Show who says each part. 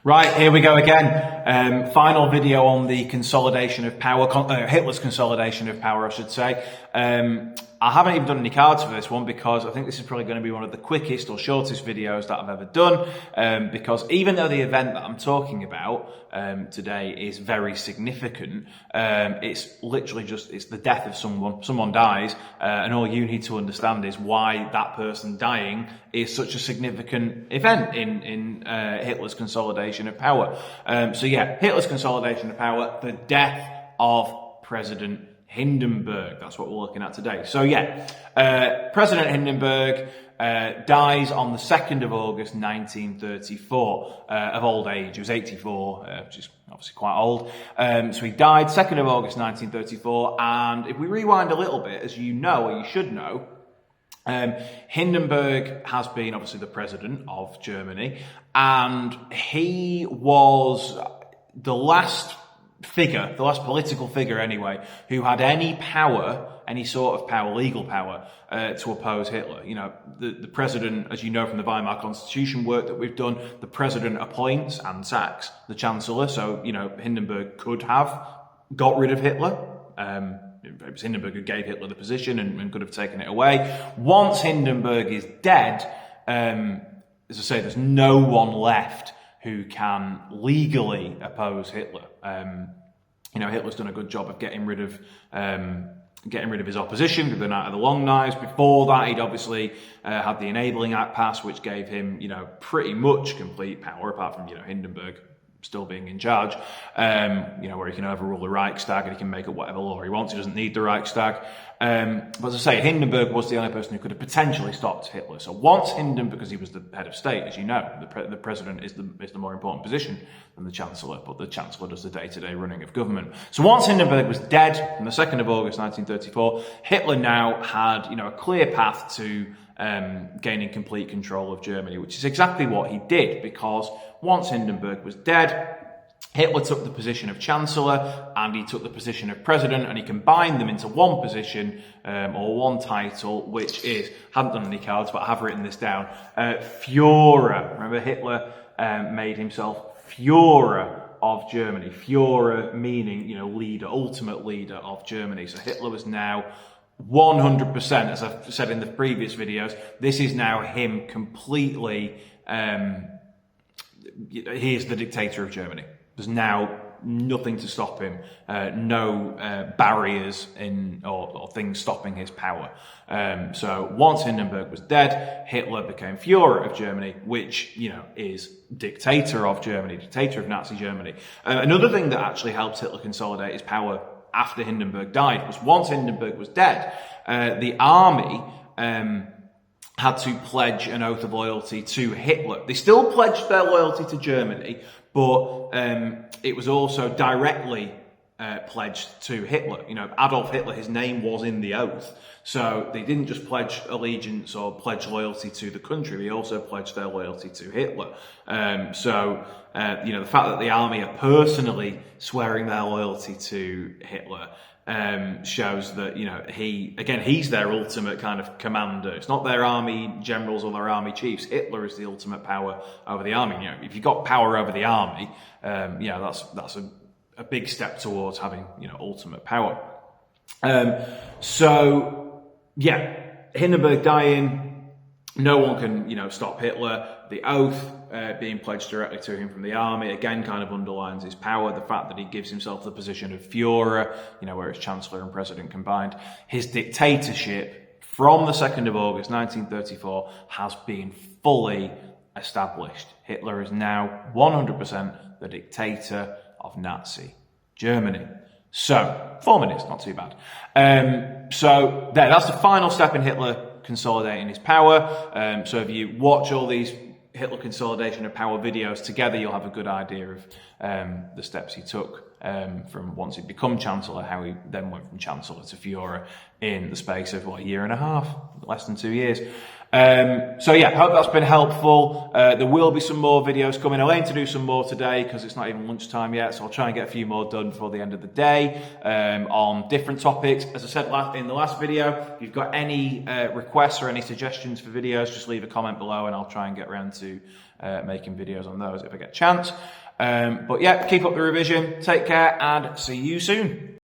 Speaker 1: Right, here we go again. Final video on the consolidation of power, Hitler's consolidation of power, I should say. I haven't even done any cards for this one because I think this is probably going to be one of the quickest or shortest videos that I've ever done. Because even though the event that I'm talking about today is very significant, it's literally just, it's the death of someone. Someone dies, and all you need to understand is why that person dying is such a significant event in Hitler's consolidation of power. So yeah, Hitler's consolidation of power, the death of President Hindenburg. That's what we're looking at today. So yeah, President Hindenburg dies on the 2nd of August 1934 of old age. He was 84, which is obviously quite old. So he died 2nd of August 1934, and if we rewind a little bit, as you know, or you should know, Hindenburg has been obviously the president of Germany, and he was the last figure, the last political figure anyway, who had any power, any sort of power, legal power, to oppose Hitler. You know, the president, as you know from the Weimar Constitution work that we've done, the president appoints and sacks the chancellor. So, you know, Hindenburg could have got rid of Hitler. It was Hindenburg who gave Hitler the position and could have taken it away. Once Hindenburg is dead, as I say, there's no one left who can legally oppose Hitler. You know, Hitler's done a good job of getting rid of his opposition, with the Night of the Long Knives. Before that, he'd obviously had the Enabling Act passed, which gave him, you know, pretty much complete power, apart from, you know, Hindenburg still being in charge, you know, where he can overrule the Reichstag and he can make up whatever law he wants. He doesn't need the Reichstag. But as I say, Hindenburg was the only person who could have potentially stopped Hitler. So once Hindenburg, because he was the head of state, as you know, the president is the more important position than the chancellor, but the chancellor does the day-to-day running of government. So once Hindenburg was dead on the 2nd of August 1934, Hitler now had, you know, a clear path to gaining complete control of Germany, which is exactly what he did, because once Hindenburg was dead, Hitler took the position of chancellor and he took the position of president, and he combined them into one position, or one title, which is, haven't done any cards, but I have written this down, Führer. Remember, Hitler made himself Führer of Germany. Führer meaning, you know, leader, ultimate leader of Germany. So Hitler was now 100%, as I've said in the previous videos, this is now him completely, he is the dictator of Germany. There's now nothing to stop him, no barriers or things stopping his power. So once Hindenburg was dead, Hitler became Führer of Germany, which, you know, is dictator of Germany, dictator of Nazi Germany. Another thing that actually helped Hitler consolidate his power after Hindenburg died was, once Hindenburg was dead, the army had to pledge an oath of loyalty to Hitler. They still pledged their loyalty to Germany, but it was also directly pledged to Hitler. You know, Adolf Hitler, his name was in the oath. So they didn't just pledge allegiance or pledge loyalty to the country, they also pledged their loyalty to Hitler. You know, the fact that the army are personally swearing their loyalty to Hitler shows that, you know, he's their ultimate kind of commander. It's not their army generals or their army chiefs. Hitler is the ultimate power over the army. You know, if you've got power over the army, yeah, that's a big step towards having, you know, ultimate power. So yeah, Hindenburg dying, no one can, you know, stop Hitler. The oath being pledged directly to him from the army, again, kind of underlines his power. The fact that he gives himself the position of Führer, you know, where it's chancellor and president combined. His dictatorship from the 2nd of August 1934 has been fully established. Hitler is now 100% the dictator of Nazi Germany. So, 4 minutes, not too bad. So that's the final step in Hitler consolidating his power. So if you watch all these Hitler consolidation of power videos together, you'll have a good idea of the steps he took from once he'd become chancellor, how he then went from chancellor to Führer in the space of, what, a year and a half, less than 2 years. So yeah, hope that's been helpful. There will be some more videos coming. I'll aim to do some more today because it's not even lunchtime yet, so I'll try and get a few more done before the end of the day on different topics. As I said in the last video, if you've got any requests or any suggestions for videos, just leave a comment below and I'll try and get around to making videos on those if I get a chance. But yeah, keep up the revision, take care, and see you soon.